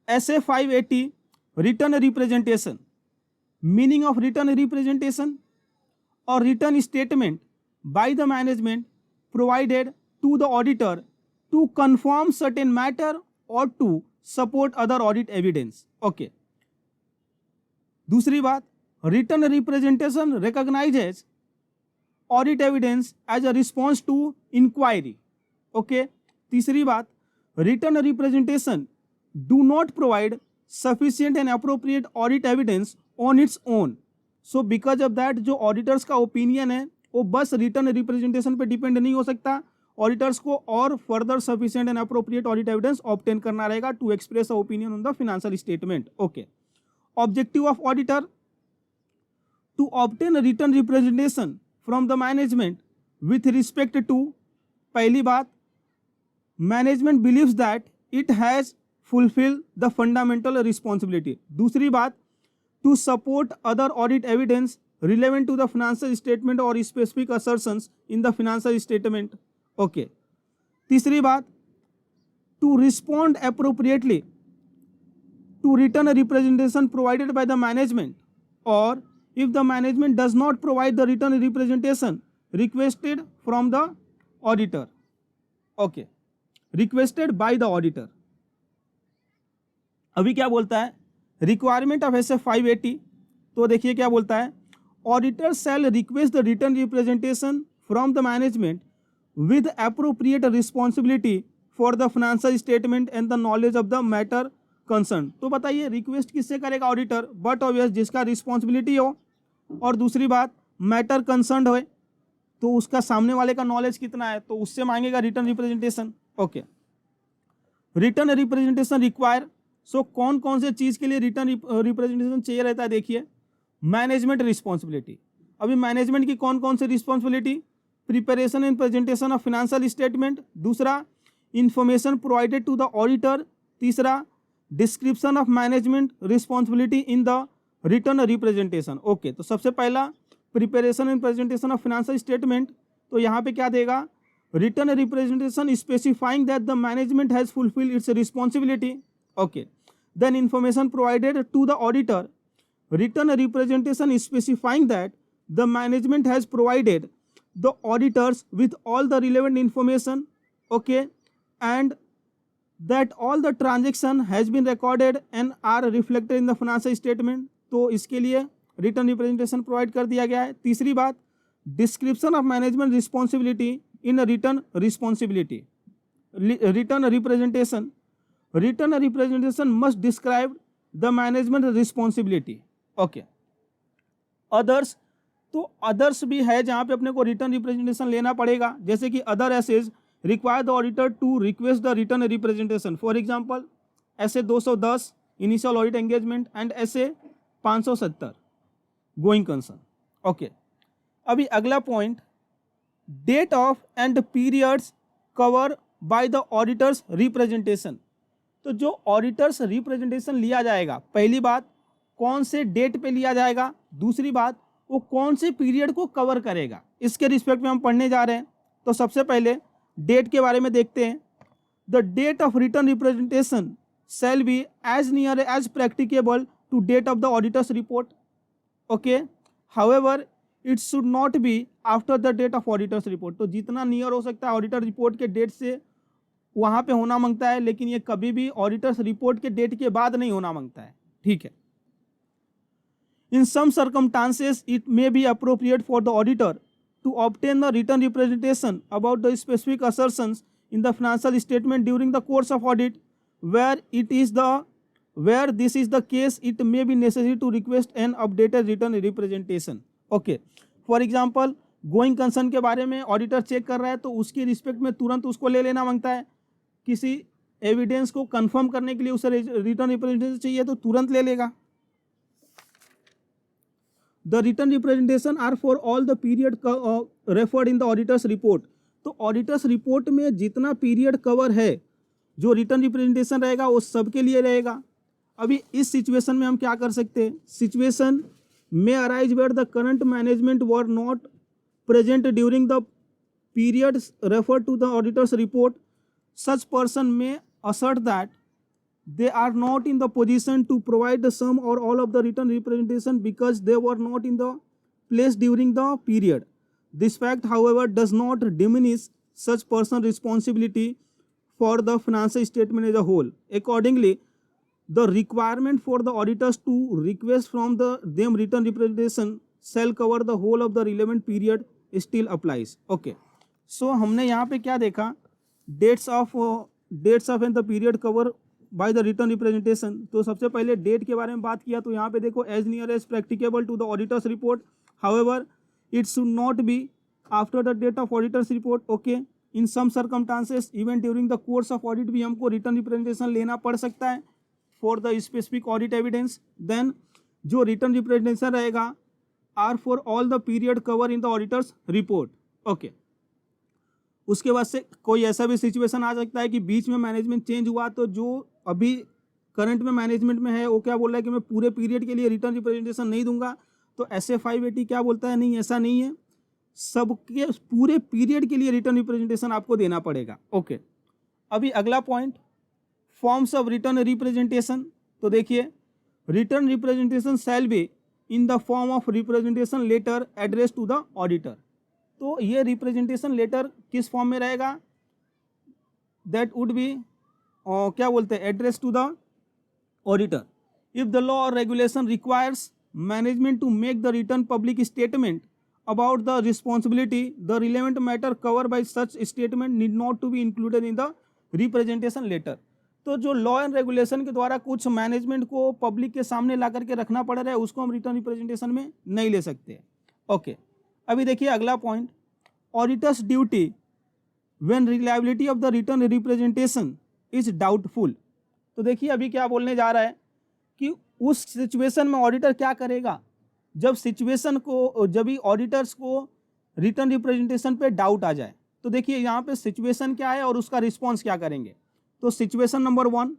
SA 580 return representation. Meaning of return representation or return statement by the management provided to the auditor to confirm certain matter or to support other audit evidence. Okay. दूसरी बात, written representation recognizes audit evidence as a response to inquiry. Okay. तीसरी बात, written representation do not provide sufficient and appropriate audit evidence on its own. So because of that जो auditors का opinion है वो बस written representation पे depend नहीं हो सकता, ऑडिटर्स को और further sufficient and appropriate audit evidence obtain करना रहेगा to express opinion on the financial statement. Okay. Objective of auditor to obtain written representation from the management with respect to, पहली बात, management believes that it has fulfill the fundamental responsibility. दूसरी बात, to support other audit evidence relevant to the financial statement or specific assertions in the financial statement. Okay. तीसरी बात, to respond appropriately to return representation provided by the management, or if the management does not provide the return representation requested from the auditor. Okay. Requested by the auditor. अभी क्या बोलता है, requirement of SA 580. तो देखिए क्या बोलता है, auditor shall request the written representation from the management with appropriate responsibility for the financial statement and the knowledge of the matter concerned. तो बताइए रिक्वेस्ट किससे करेगा ऑडिटर, बट ऑब्वियस जिसका रिस्पॉन्सिबिलिटी हो, और दूसरी बात मैटर कंसर्न हो तो उसका सामने वाले का नॉलेज कितना है तो उससे मांगेगा written representation. Okay. Written representation require, so कौन कौन से चीज़ के लिए रिटर्न रिप्रेजेंटेशन चाहिए रहता है, देखिए. मैनेजमेंट रिस्पॉन्सिबिलिटी, अभी मैनेजमेंट की कौन कौन सी responsibility, preparation and presentation of financial statement, दूसरा information provided to the auditor, तीसरा description of management responsibility in the written representation. Okay. तो सबसे पहला preparation and presentation of financial statement, तो यहाँ पे क्या देगा, written representation specifying that the management has fulfil its responsibility. Okay. Then information provided to the auditor, written representation specifying that the management has provided the auditors with all the relevant information, okay, and that all the transaction has been recorded and are reflected in the financial statement. तो इसके लिए written representation provide कर दिया गया है. तीसरी बात, description of management responsibility in return responsibility, written representation must describe the management responsibility. Okay. Others, तो अदर्स भी है जहाँ पे अपने को रिटर्न रिप्रेजेंटेशन लेना पड़ेगा, जैसे कि other SAs require the auditor to request the written representation. For example SA 210 initial audit engagement and SA 570 going concern. Okay. अभी अगला point, date of and periods covered by the auditor's representation. तो जो auditors representation लिया जाएगा, पहली बात कौन से डेट पे लिया जाएगा, दूसरी बात वो कौन से पीरियड को कवर करेगा, इसके रिस्पेक्ट में हम पढ़ने जा रहे हैं. तो सबसे पहले डेट के बारे में देखते हैं. The date of written representation shall be as near as practicable to date of the auditor's report. Okay. However it should not be after the date of auditor's report. तो जितना नियर हो सकता है ऑडिटर रिपोर्ट के date से वहाँ पे होना मांगता है, लेकिन ये कभी भी ऑडिटर्स रिपोर्ट के डेट के बाद नहीं होना मांगता है. ठीक है. In some circumstances, it may be appropriate for the auditor to obtain the written representation about the specific assertions in the financial statement during the course of audit. Where this is the case, it may be necessary to request an updated written representation. Okay. For example, going concern के बारे में auditor check कर रहा है तो उसकी respect में तुरंत उसको ले लेना मांगता है. किसी एविडेंस को कंफर्म करने के लिए उसे रिटर्न रिप्रेजेंटेशन चाहिए तो तुरंत ले लेगा. The written representation are for all the period referred in the auditor's report. तो ऑडिटर्स रिपोर्ट में जितना पीरियड कवर है जो रिटर्न रिप्रेजेंटेशन रहेगा वो सबके लिए रहेगा. अभी इस सिचुएशन में हम क्या कर सकते हैं, सिचुएशन में arise where the current management were not present during the period referred to the auditor's report. Such person में assert that they are not in the position to provide the sum or all of the written representation because they were not in the place during the period. This fact, however, does not diminish such person responsibility for the financial statement as a whole. Accordingly, the requirement for the auditors to request from them written representation shall cover the whole of the relevant period still applies. Okay, so हमने यहाँ पे क्या देखा, dates of and the period cover by the written representation. तो सबसे पहले date के बारे में बात किया, तो यहाँ पे देखो as near as practicable to the auditor's report, however it should not be after the date of auditor's report. Okay, in some circumstances even during the course of audit भी हमको written representation लेना पड़ सकता है for the specific audit evidence. Then जो written representation रहेगा are for all the period cover in the auditor's report. Okay, उसके बाद से कोई ऐसा भी सिचुएशन आ सकता है कि बीच में मैनेजमेंट चेंज हुआ, तो जो अभी करंट में मैनेजमेंट में है वो क्या बोल रहा है कि मैं पूरे पीरियड के लिए रिटर्न रिप्रेजेंटेशन नहीं दूंगा, तो ऐसे 580 क्या बोलता है, नहीं ऐसा नहीं है, सबके पूरे पीरियड के लिए रिटर्न रिप्रेजेंटेशन आपको देना पड़ेगा. ओके, अभी अगला point, forms of written representation. तो देखिए, written representation shall be in the form of representation letter addressed to the auditor. तो ये रिप्रेजेंटेशन लेटर किस फॉर्म में रहेगा, दैट वुड बी क्या बोलते हैं, address to the auditor. If the law और regulation requires management to make the written public statement about the responsibility, the relevant matter cover by such statement need not to be included in the representation letter. तो जो law and regulation के द्वारा कुछ management को public के सामने ला करके रखना पड़ रहा है, उसको हम रिटर्न रिप्रेजेंटेशन में नहीं ले सकते. ओके, अभी देखिए अगला point, auditors duty when reliability of the written representation is doubtful. तो देखिए अभी क्या बोलने जा रहा है कि उस सिचुएशन में ऑडिटर क्या करेगा, जब सिचुएशन को, जब भी ऑडिटर्स को रिटर्न रिप्रेजेंटेशन पे डाउट आ जाए. तो देखिए यहाँ पे सिचुएशन क्या है और उसका रिस्पॉन्स क्या करेंगे. तो situation number 1,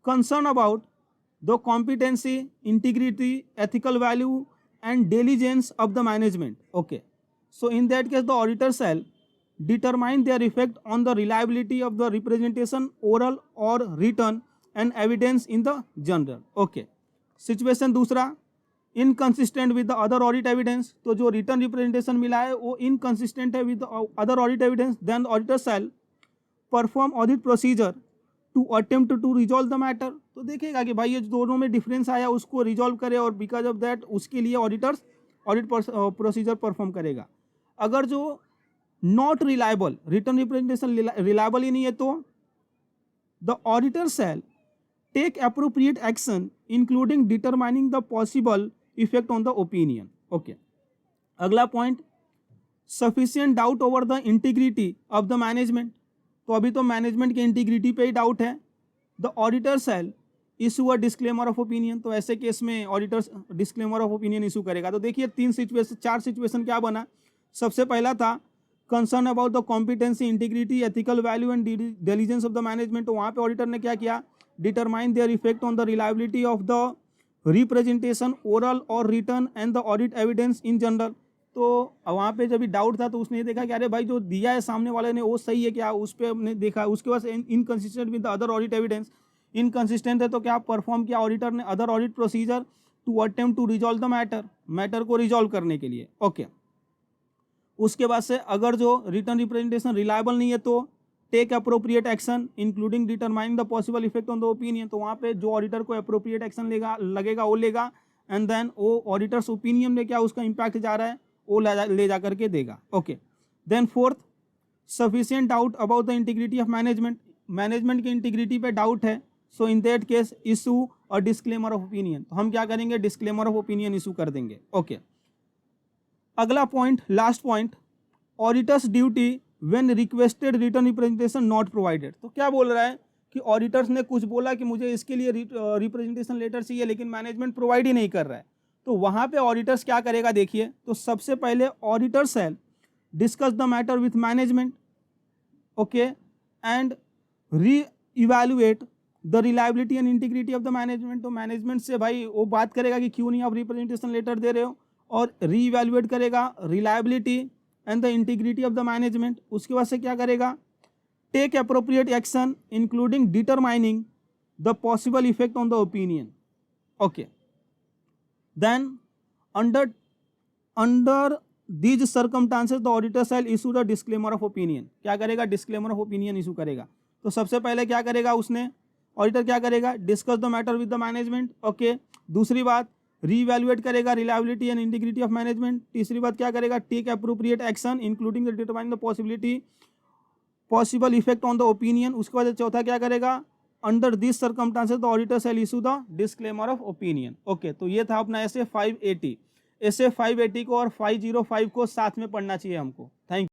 concern about the competency, integrity, ethical value and diligence of the management. Okay, so in that case the auditor shall determine their effect on the reliability of the representation, oral or written, and evidence in the journal. Okay, situation दूसरा, inconsistent with the other audit evidence. तो जो written representation मिला है वो inconsistent है with the other audit evidence, then the auditor shall perform audit procedure to attempt to resolve the matter. तो देखेगा कि भाई ये दोनों में डिफरेंस आया, उसको रिजॉल्व करे, और बिकॉज ऑफ दैट उसके लिए ऑडिटर्स ऑडिट प्रोसीजर परफॉर्म करेगा. अगर जो not reliable, written representation reliable ही नहीं है, तो the auditor shall take appropriate action including determining the possible effect on the opinion. Okay, अगला point, sufficient doubt over the integrity of the management. तो अभी तो मैनेजमेंट के इंटीग्रिटी पे ही डाउट है. The auditor shall issue a disclaimer of opinion. तो ऐसे केस में auditor disclaimer of opinion issue करेगा. तो देखिए 4 सिचुएशन क्या बना. सबसे पहला था concern about the competency, integrity, ethical value and diligence of the management. तो वहाँ पे ऑडिटर ने क्या किया, determine their effect on the reliability of the representation, oral और written, and the audit evidence in general. तो वहाँ पे जब भी डाउट था तो उसने ये देखा कि अरे भाई जो दिया है सामने वाले ने वो सही है क्या, उस पर हमने देखा. उसके बाद inconsistent with the other audit evidence, inconsistent है तो क्या परफॉर्म किया ऑडिटर ने other audit procedure to attempt to resolve the matter को रिजॉल्व करने के लिए. ओके, उसके बाद से अगर जो रिटर्न रिप्रेजेंटेशन रिलायबल नहीं है तो take appropriate action including determining the possible effect on the opinion. तो वहाँ पे जो ऑडिटर को अप्रोप्रिएट एक्शन लगेगा वो लेगा, एंड देन वो ऑडिटर्स ओपिनियन में क्या उसका इम्पैक्ट जा रहा है वो ले जा करके देगा. Okay, then fourth, sufficient doubt about the integrity of management. Management की इंटीग्रिटी पे डाउट है, so in that case issue or disclaimer of opinion. तो हम क्या करेंगे, डिस्क्लेमर ऑफ ओपिनियन इशू कर देंगे. ओके, अगला point, last point, auditors duty when requested written representation not provided. तो क्या बोल रहा है कि ऑडिटर्स ने कुछ बोला कि मुझे इसके लिए रिप्रेजेंटेशन लेटर चाहिए, लेकिन मैनेजमेंट प्रोवाइड ही नहीं कर रहा है. तो वहाँ पे ऑडिटर्स क्या करेगा, देखिए. तो सबसे पहले auditor shall discuss the matter with management. Okay, and re evaluate the reliability and integrity of the management. तो मैनेजमेंट से भाई वो बात करेगा कि क्यों नहीं आप रिप्रेजेंटेशन लेटर दे रहे हो, और री इवैल्यूएट करेगा reliability and the integrity of the management. उसके बाद से क्या करेगा, take appropriate action including determining the possible effect on the opinion. Okay. Then under these circumstances the auditor shall issue the disclaimer of opinion. क्या करेगा? disclaimer of opinion issue करेगा. तो सबसे पहले क्या करेगा उसने, ऑडिटर क्या करेगा? Discuss the matter with the management. Okay. दूसरी बात, रीवैल्यूएट करेगा reliability and integrity of management. तीसरी बात क्या करेगा? Take appropriate action including the determine the possible effect on the opinion. उसके बाद चौथा क्या करेगा? Under this circumstances the auditor shall issue the disclaimer of opinion. Okay. तो ये था अपना ऐसे 580. ऐसे 580 को और 505 को साथ में पढ़ना चाहिए हमको. Thank you.